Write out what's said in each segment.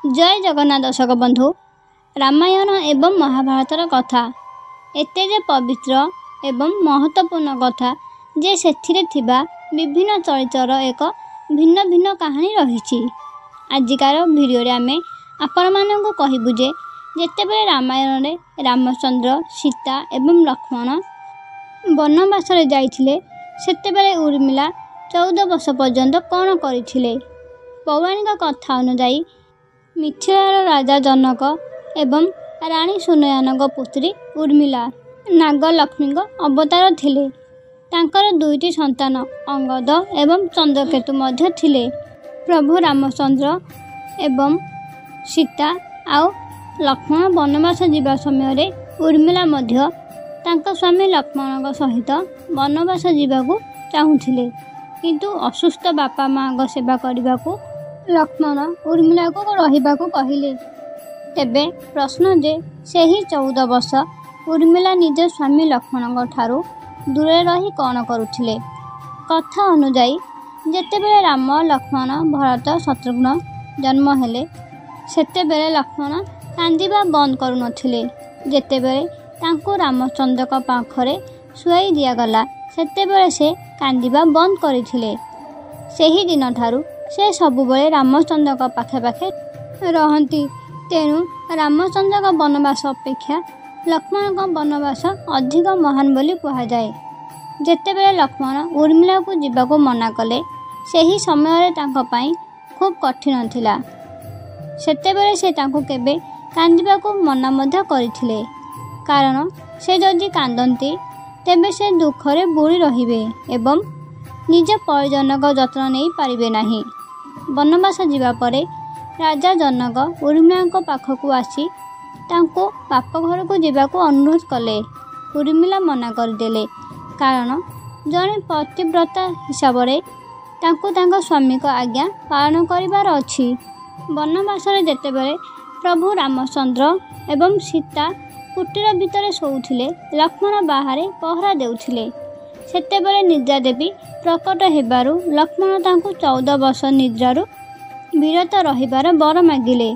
जय जगन्नाथ दर्शक बंधु। रामायण एवं महाभारतर कथा एते जे पवित्र एवं महत्वपूर्ण कथा जे सेथिरे थिबा विभिन्न चरित्र एक भिन्न भिन्न कहानी रही। आजिकार भिडियो रे आमे आपण मानकु कहिबु जे जेतेबेले रामायण रे रामचंद्र सीता एवं लक्ष्मण वनवास रे जाइथिले सेतेबेले उर्मिला 14 वर्ष पर्यंत कौन करथिले। पौराणिक कथा अनुसार मिथिलार राजा जनक एवं रानी सुनयनक पुत्री उर्मिला नागलक्ष्मी अवतार थिले। तांकर दुईटी संतान अंगद एवं चंद्रकेतु मध्य थिले। प्रभु रामचंद्र एवं सीता आउ लक्ष्मण वनवास जीवा समय उर्मिला मध्य तांका स्वामी लक्ष्मण सहित वनवास जीवाकू चाहूथिले, किंतु असुस्थ बापा माँ सेवा करने को लक्ष्मण उर्मिला को रहिबाकू कहिले। तेबे प्रश्न जे सेही 14 वर्ष उर्मिला निज स्वामी लक्ष्मण ठारू दूरे रही कौन करुथिले। कथा अनुसार जेतेबेले राम लक्ष्मण भरत शत्रुघ्न जन्म हेले सेतेबेले लक्ष्मण कांदिबा बंद करू नथिले। जेतेबेले तांको रामचंद्र का पाखरे सुआई दियागला सेतेबेले से कांदिबा बंद करथिले। सेही दिन ठारू से सबुबले रामचंद्र का पाखे पाखे रहंती। तेणु रामचंद्र का वनवास अपेक्षा लक्ष्मण का वनवास अधिक महान बोली कहा जाए। जेतेबेले लक्ष्मण उर्मिला को जीवाको मना कले सेही समय तांको पाई खूब कठिन थिला। सेतेबेले से तांको केबे कांदिबाको मना मध्य करथिले, कारण से जदि कांदंती तेबे से दुखरे बुड़ी रहिबे एवं निज परिजनक जत्न नहीं पारिबे नाही। वनवास जीवा परे राजा जनक उर्मिला पाखकू आसी तांको बाप घर को जीवाको अनुरोध कले। उर्मिला मना करदेले, कारण जने पतिव्रता हिसाब रे तांको तांको स्वामी को आज्ञा पालन करिवार अछि। वनवास रे जेतेबेले प्रभु रामचंद्र एवं सीता कुटीर भितर शोउथिले लक्ष्मण बाहरे पहरा देउथिले। सेतेबेले निद्रा देवी प्रकट हेबारु लक्ष्मण तांको 14 वर्ष निद्रारु विरत रहिबार बर मागिले।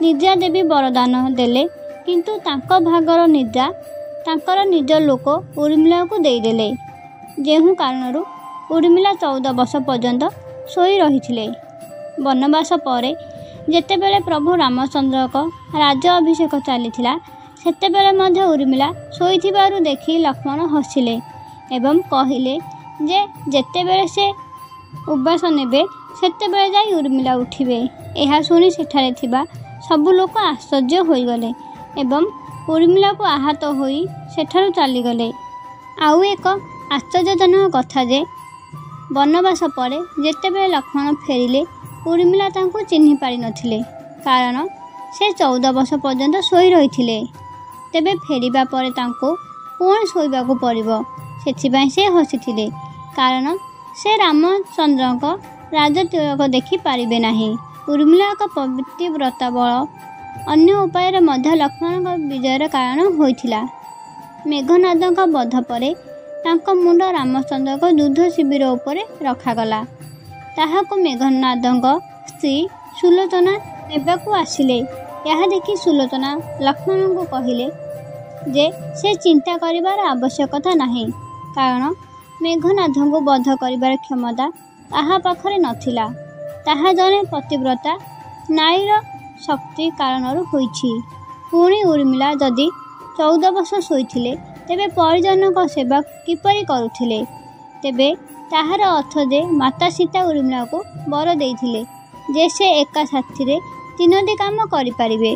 निद्रा देवी वरदान देले, किंतु तांको भागर निद्रा तांकर निज लोक उर्मिला को देदेले। जेहु कारणरू उर्मिला 14 वर्ष पर्यंत सोई रहिथिले। वनवास परे जेतेबेले प्रभु रामचंद्र को राज अभिषेक चलीथिला सेतेबेले मध्य उर्मिला सोईथिबारु देखि लक्ष्मण हसिले एवं कहिले जे जेतेबेले से उबास नेबे सेतेबेले जाई उर्मिला उठिबे। एहा सुनी सेठारे थिबा सबु लोक आश्चर्य होइगले एवं उर्मिला को आहत होई सेठारु चलीगले। आउ एक आश्चर्यजनक कथा जे वनवास परे जेतेबेले लक्ष्मण फेरिले उर्मिला तांको चिन्हि पारि नथिले, कारण से 14 वर्ष पर्यंत सोई रहिथिले। तेबे फेरिबा परे तांको पुणी शोइबाकू पड़िबो, सेथिबाई से हसिथिले, कारण से रामचंद्र राजतिलक देखि पारिबे नाही। उर्मिला का पतिव्रता बल अन्य उपाय मध्य लक्ष्मण विजयर कारण होइथिला। मेघनाद वध परे तांको मुंड रामचंद्र युद्ध शिविर उपरे रखागला। ताहाको मेघनाद स्त्री सुलोचना नेबाकू आसिले। यह देखि सुलोचना लक्ष्मण को कहिले जे से चिंता करिवार आवश्यकता नाही, कारण मेघनाथ को बध करिवार क्षमता ताहा पाखरे नथिला। ताहा जने पतिव्रता नारीर शक्ति कारणरू होइछि। पुणी उर्मिला जदि 14 वर्ष सोईथिले तेबे परिजनक सेवा किपरि करुथिले। तेबे ताहार अर्थ जे माता सीता उर्मिला को बर देइथिले जे से एका साथी रे 3टी काम करि पारिबे।